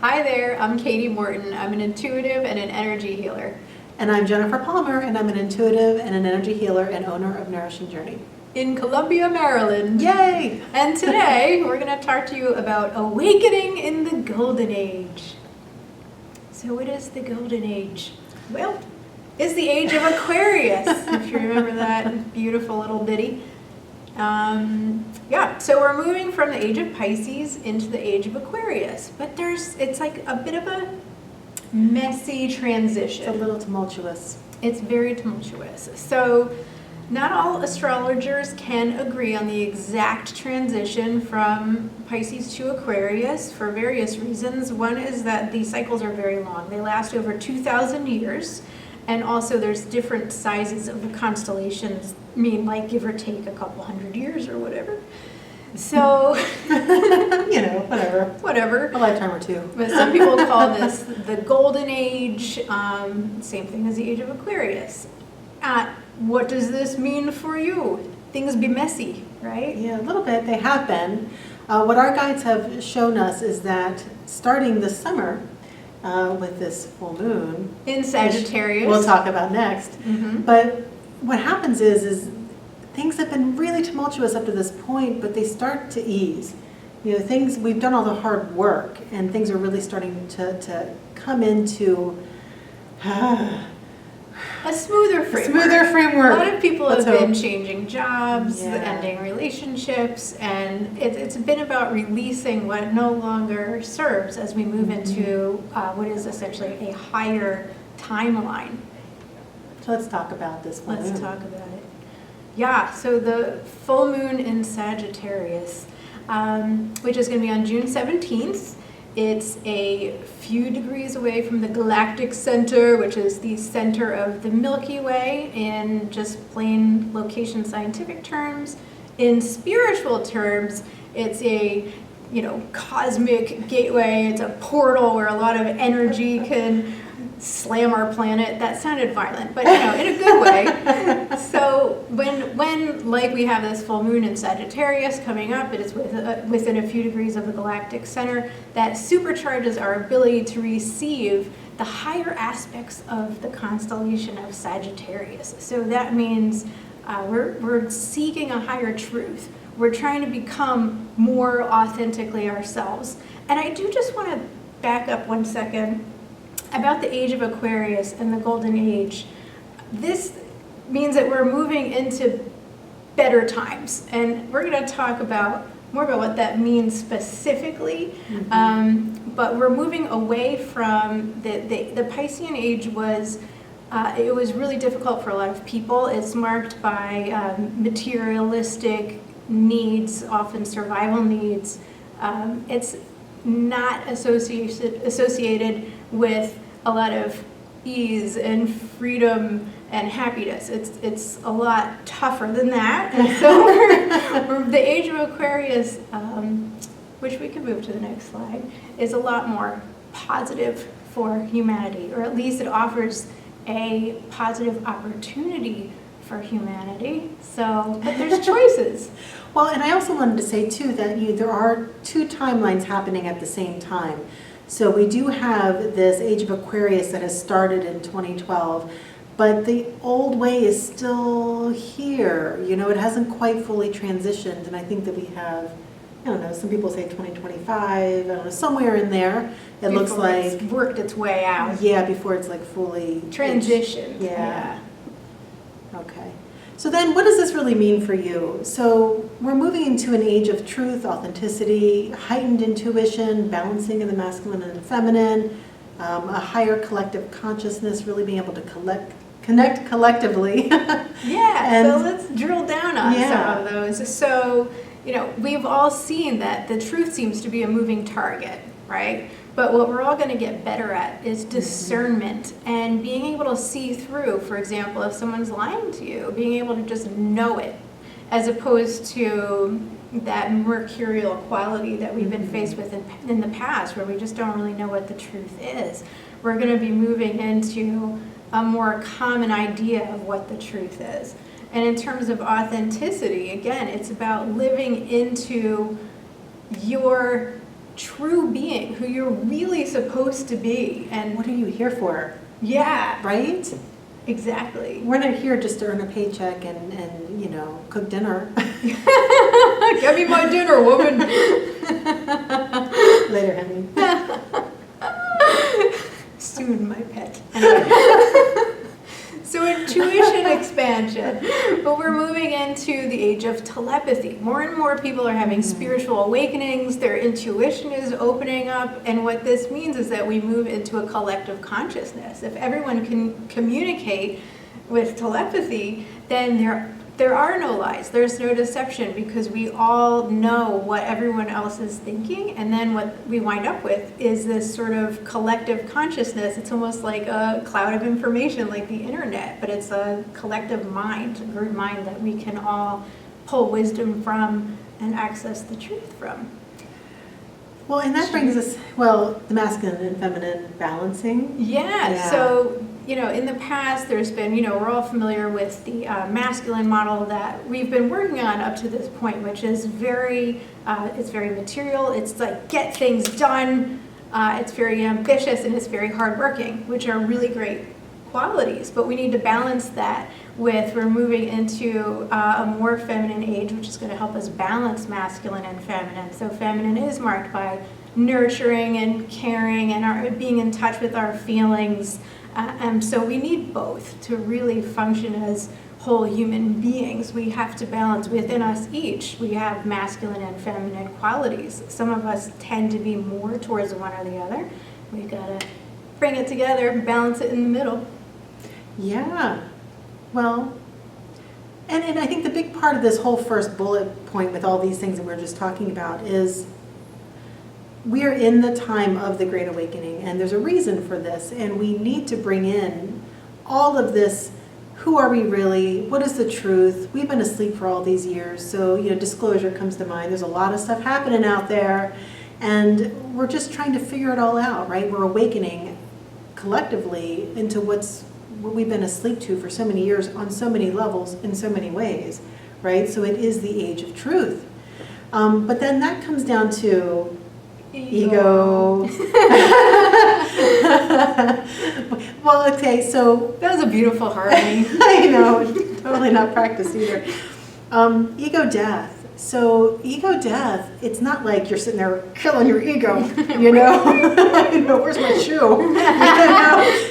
Hi there, I'm Katie Morton. I'm an intuitive and an energy healer. And I'm Jennifer Palmer, and I'm an intuitive and an energy healer and owner of Nourishing Journey. In Columbia, Maryland. Yay! And today we're going to talk to you about awakening in the Golden Age. So what is the Golden Age? Well, it's the age of Aquarius, if you remember that beautiful little ditty. So we're moving from the age of Pisces into the age of Aquarius, but it's like a bit of a messy transition. It's a little tumultuous. It's very tumultuous. So not all astrologers can agree on the exact transition from Pisces to Aquarius for various reasons. One is that these cycles are very long. They last over 2,000 years. And also there's different sizes of the constellations, like give or take a couple hundred years or whatever. So, whatever. A lifetime or two. But some people call this the Golden Age, same thing as the age of Aquarius. What does this mean for you? Things be messy, right? Yeah, a little bit. They have been. What our guides have shown us is that starting this summer, with this full moon in Sagittarius, we'll talk about next. Mm-hmm. But what happens is things have been really tumultuous up to this point, but they start to ease. We've done all the hard work, and things are really starting to come into a smoother framework. A lot of people have been changing jobs, ending relationships, and it's been about releasing what no longer serves as we move into what is essentially a higher timeline. So let's talk about this full moon. Let's talk about it. Yeah, so the full moon in Sagittarius, which is going to be on June 17th. It's a few degrees away from the galactic center, which is the center of the Milky Way in just plain location scientific terms. In spiritual terms, it's a cosmic gateway. It's a portal where a lot of energy can slam our planet. That sounded violent, but in a good way. So when like we have this full moon in Sagittarius coming up, it is within a few degrees of the galactic center, that supercharges our ability to receive the higher aspects of the constellation of Sagittarius. So that means we're seeking a higher truth. We're trying to become more authentically ourselves. And I do just want to back up 1 second about the age of Aquarius and the Golden Age. This means that we're moving into better times, and we're going to talk more about what that means specifically. Mm-hmm. But we're moving away from the Piscean age was really difficult for a lot of people. It's marked by materialistic needs, often survival needs. It's not associated with a lot of ease and freedom and happiness. It's a lot tougher than that. And so we're the age of Aquarius, which we can move to the next slide, is a lot more positive for humanity, or at least it offers a positive opportunity for humanity. So, but there's choices. Well, and I also wanted to say too that there are two timelines happening at the same time. So we do have this age of Aquarius that has started in 2012, but the old way is still here. It hasn't quite fully transitioned, and I think that we have, some people say 2025, somewhere in there. It looks like it's worked its way out. Yeah, before it's like fully transitioned. Yeah. Okay. So then what does this really mean for you? So we're moving into an age of truth, authenticity, heightened intuition, balancing of the masculine and the feminine, a higher collective consciousness, really being able to connect collectively. Yeah, so let's drill down on some of those. So, we've all seen that the truth seems to be a moving target, right? But what we're all going to get better at is discernment and being able to see through, for example, if someone's lying to you, being able to just know it, as opposed to that mercurial quality that we've been faced with in the past, where we just don't really know what the truth is. We're going to be moving into a more common idea of what the truth is. And in terms of authenticity, again, it's about living into your true being, who you're really supposed to be. And What are you here for? yeah, Right? exactly. We're not here just to earn a paycheck and cook dinner. Give me my dinner, woman. Later, honey. Soon, my pet. Anyway. So intuition expansion. But we're moving into the age of telepathy. More and more people are having spiritual awakenings. Their intuition is opening up. And what this means is that we move into a collective consciousness. If everyone can communicate with telepathy, then there are no lies. There's no deception, because we all know what everyone else is thinking, and then what we wind up with is this sort of collective consciousness. It's almost like a cloud of information, like the internet, but it's a collective mind, a group mind that we can all pull wisdom from and access the truth from. Well, and that brings us, the masculine and feminine balancing. Yeah. So, in the past, there's been, we're all familiar with the masculine model that we've been working on up to this point, which is it's very material. It's like, get things done. It's very ambitious, and it's very hardworking, which are really great qualities. But we need to balance that with, we're moving into a more feminine age, which is going to help us balance masculine and feminine. So feminine is marked by nurturing and caring and being in touch with our feelings. And so we need both to really function as whole human beings. We have to balance within us each. We have masculine and feminine qualities. Some of us tend to be more towards one or the other. We've got to bring it together, balance it in the middle. Yeah. Well, and I think the big part of this whole first bullet point with all these things that we're just talking about is we are in the time of the Great Awakening, and there's a reason for this, and we need to bring in all of this. Who are we really? What is the truth? We've been asleep for all these years, so disclosure comes to mind. There's a lot of stuff happening out there, and we're just trying to figure it all out, right? We're awakening collectively into what we've been asleep to for so many years on so many levels in so many ways, right? So it is the age of truth. But then that comes down to ego. Well, okay, so That was a beautiful harmony. I know, totally not practiced either. Ego death. So ego death, it's not like you're sitting there killing your ego, where's my shoe?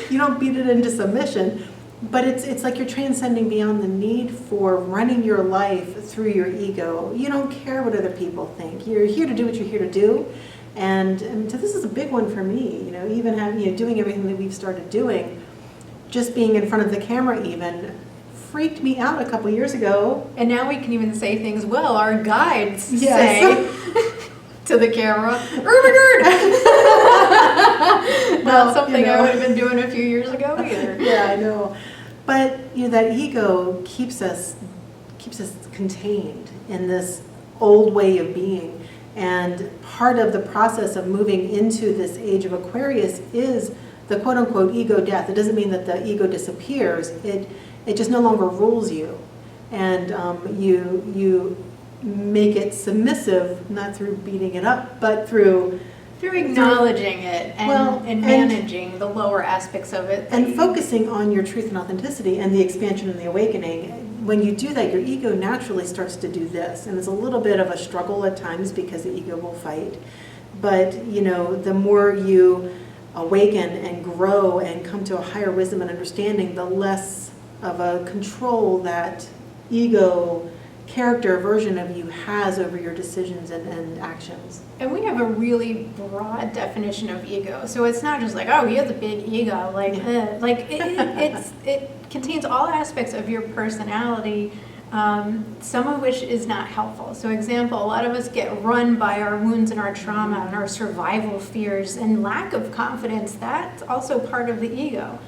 You don't beat it into submission. But it's like you're transcending beyond the need for running your life through your ego. You don't care what other people think. You're here to do what you're here to do. And so this is a big one for me, even having, doing everything that we've started doing, just being in front of the camera even freaked me out a couple years ago. And now we can even say things well. Our guides Yes. say to the camera, not something I would have been doing a few years ago either. Yeah, I know. But that ego keeps us contained in this old way of being. And part of the process of moving into this age of Aquarius is the quote-unquote ego death. It doesn't mean that the ego disappears. It just no longer rules you. And you make it submissive, not through beating it up, but through acknowledging it and managing the lower aspects of it. And focusing on your truth and authenticity and the expansion and the awakening. When you do that, your ego naturally starts to do this. And it's a little bit of a struggle at times because the ego will fight. But, the more you awaken and grow and come to a higher wisdom and understanding, the less of a control that ego character version of you has over your decisions and actions. And we have a really broad definition of ego. So it's not just like, oh, he has a big ego. It contains all aspects of your personality, some of which is not helpful. So example, a lot of us get run by our wounds and our trauma and our survival fears and lack of confidence. That's also part of the ego.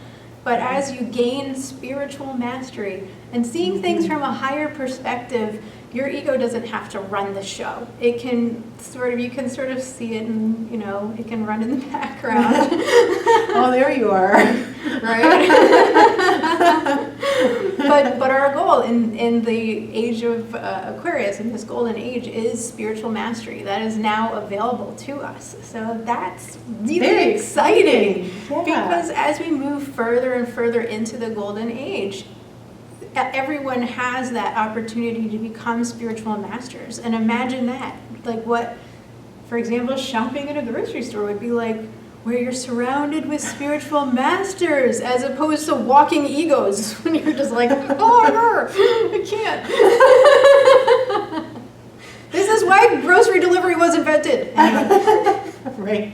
But as you gain spiritual mastery and seeing things from a higher perspective, your ego doesn't have to run the show. It can you can sort of see it and, it can run in the background. Oh, there you are. Right? But our goal in the age of Aquarius, in this golden age, is spiritual mastery. That is now available to us. So that's really Very exciting. Yeah. Because as we move further and further into the golden age, everyone has that opportunity to become spiritual masters. And imagine that. Like what, for example, shopping in a grocery store would be like, where you're surrounded with spiritual masters, as opposed to walking egos when you're just like, oh, I can't. This is why grocery delivery was invented. Anyway. Right.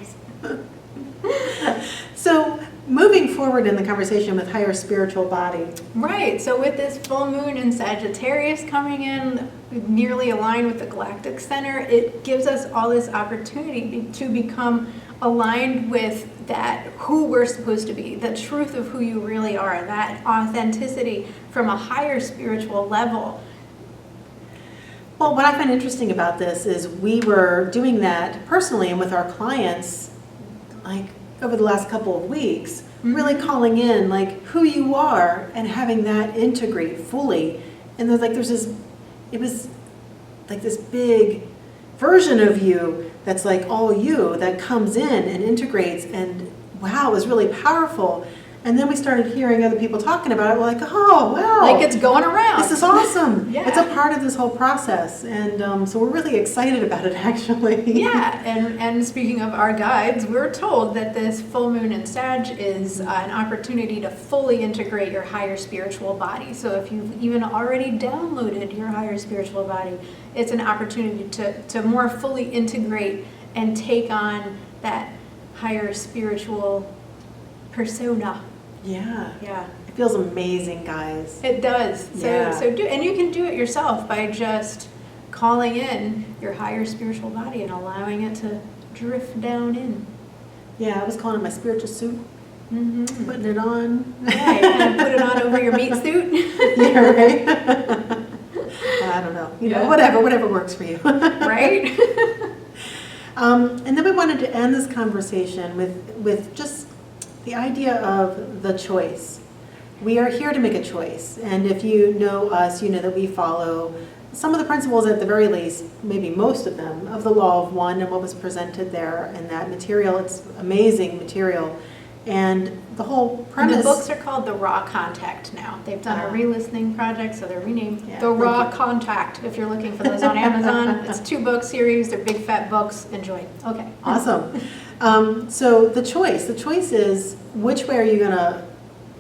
So moving forward in the conversation with higher spiritual body. Right, so with this full moon in Sagittarius coming in, nearly aligned with the galactic center, it gives us all this opportunity to become aligned with that, who we're supposed to be, the truth of who you really are, that authenticity from a higher spiritual level. Well, what I find interesting about this is we were doing that personally and with our clients, like over the last couple of weeks, really calling in like who you are and having that integrate fully. And there's this, it was like this big version of you that's like all you, that comes in and integrates, and wow, it was really powerful. And then we started hearing other people talking about it. We're like, oh, wow. Like it's going around. This is awesome. Yeah. It's a part of this whole process. And so we're really excited about it, actually. Yeah, and speaking of our guides, we're told that this full moon in Sag is an opportunity to fully integrate your higher spiritual body. So if you've even already downloaded your higher spiritual body, it's an opportunity to more fully integrate and take on that higher spiritual persona. Yeah. Yeah. It feels amazing, guys. It does. Yeah. So and you can do it yourself by just calling in your higher spiritual body and allowing it to drift down in. Yeah, I was calling it my spiritual suit, Mm-hmm. putting it on. Yeah, you kind of put it on over your meat suit. Yeah, right? I don't know. Yeah. Whatever works for you. Right? And then we wanted to end this conversation with just the idea of the choice. We are here to make a choice. And if you know us, you know that we follow some of the principles, at the very least, maybe most of them, of the Law of One and what was presented there in that material. It's amazing material. And the whole premise... And the books are called The Raw Contact now. They've done a re-listening project, so they're renamed The Raw Contact. If you're looking for those on Amazon, it's 2-book series. They're big fat books. Enjoy. Okay. Awesome. So the choice is, which way are you going to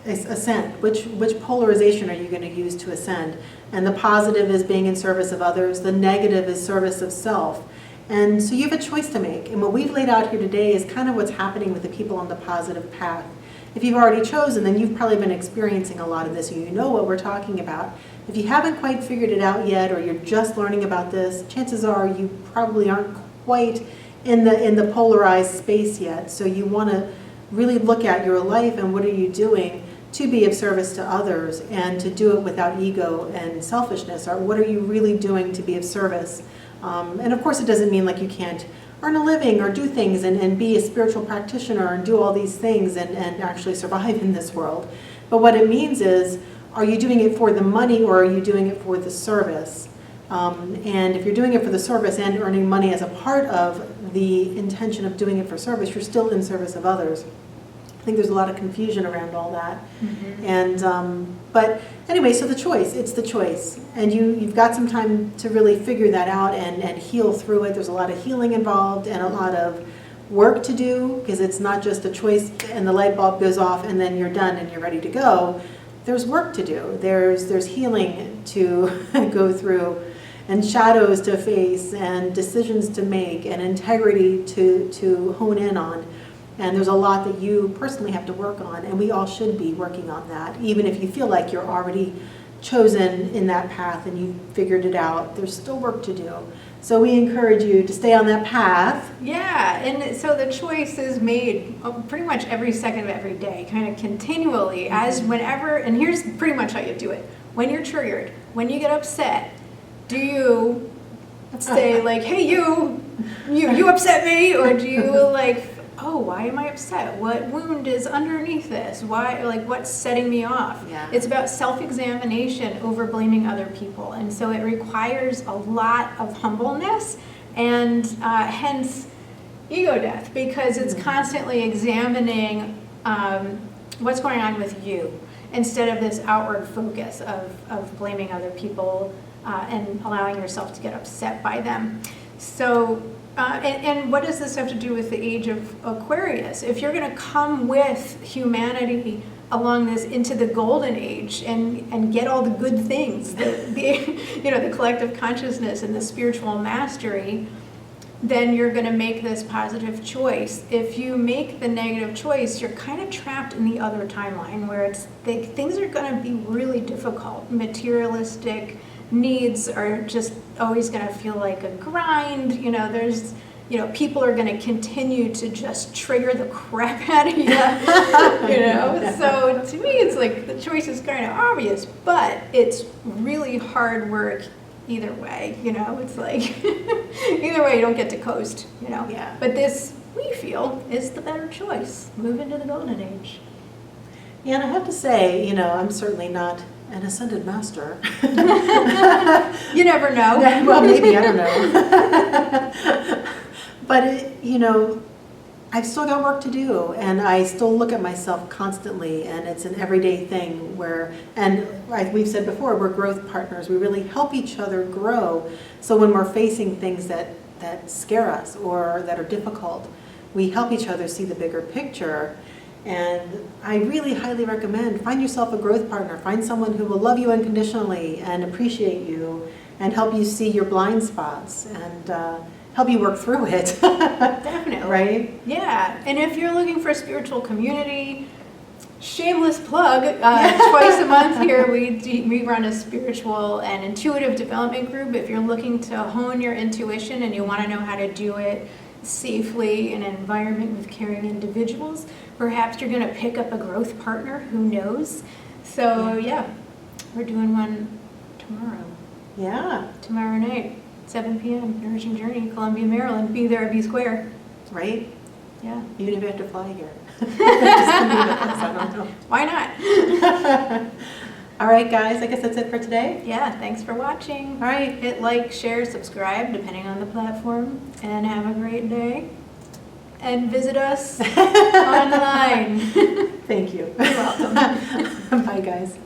ascend? Which polarization are you going to use to ascend? And the positive is being in service of others. The negative is service of self. And so you have a choice to make. And what we've laid out here today is kind of what's happening with the people on the positive path. If you've already chosen, then you've probably been experiencing a lot of this, and you know what we're talking about. If you haven't quite figured it out yet, or you're just learning about this, chances are you probably aren't quite in the polarized space yet. So you want to really look at your life and what are you doing to be of service to others, and to do it without ego and selfishness. Or what are you really doing to be of service? And of course, it doesn't mean like you can't earn a living or do things and be a spiritual practitioner and do all these things and actually survive in this world. But what it means is, are you doing it for the money, or are you doing it for the service? And if you're doing it for the service and earning money as a part of the intention of doing it for service, you're still in service of others. I think there's a lot of confusion around all that. Mm-hmm. And but anyway, so it's the choice. And you've got some time to really figure that out and heal through it. There's a lot of healing involved and a lot of work to do, because it's not just a choice and the light bulb goes off and then you're done and you're ready to go. There's work to do. There's healing to go through, and shadows to face, and decisions to make, and integrity to hone in on. And there's a lot that you personally have to work on, and we all should be working on that. Even if you feel like you're already chosen in that path and you've figured it out, there's still work to do. So we encourage you to stay on that path. Yeah, and so the choice is made pretty much every second of every day, kind of continually, as whenever, and here's pretty much how you do it. When you're triggered, when you get upset, do you say like, hey, you upset me? Or do you like oh, why am I upset? What wound is underneath this? Why, like, what's setting me off? Yeah. It's about self-examination over blaming other people. And so it requires a lot of humbleness and hence ego death, because it's constantly examining what's going on with you instead of this outward focus of blaming other people and allowing yourself to get upset by them. So, and what does this have to do with the age of Aquarius? If you're going to come with humanity along this into the golden age and get all the good things, the collective consciousness and the spiritual mastery, then you're going to make this positive choice. If you make the negative choice, you're kind of trapped in the other timeline where things are going to be really difficult. Materialistic needs are just always going to feel like a grind. People are going to continue to just trigger the crap out of you. So to me, it's like the choice is kind of obvious, but it's really hard work either way. It's like either way you don't get to coast. Yeah. But this, we feel, is the better choice. Move into the golden age. Yeah, and I have to say, I'm certainly not an ascended master. You never know. Well, maybe, I don't know. But, I've still got work to do, and I still look at myself constantly, and it's an everyday thing and like we've said before, we're growth partners. We really help each other grow. So when we're facing things that scare us or that are difficult, we help each other see the bigger picture. And I really highly recommend, find yourself a growth partner. Find someone who will love you unconditionally and appreciate you and help you see your blind spots and help you work through it. Definitely. Right? Yeah. And if you're looking for a spiritual community, shameless plug, twice a month here we run a spiritual and intuitive development group. If you're looking to hone your intuition and you want to know how to do it safely in an environment with caring individuals, perhaps you're going to pick up a growth partner, who knows. So yeah, we're doing one tomorrow. Yeah. Tomorrow night, 7 p.m., Nourishing Journey, Columbia, Maryland. Be there, be square. Right? Yeah. Even if you have to fly here. Just leave it, I don't know. Why not? All right, guys, I guess that's it for today. Yeah, thanks for watching. All right. Hit like, share, subscribe, depending on the platform, and have a great day. And visit us online. Thank you. You're welcome. Bye, guys.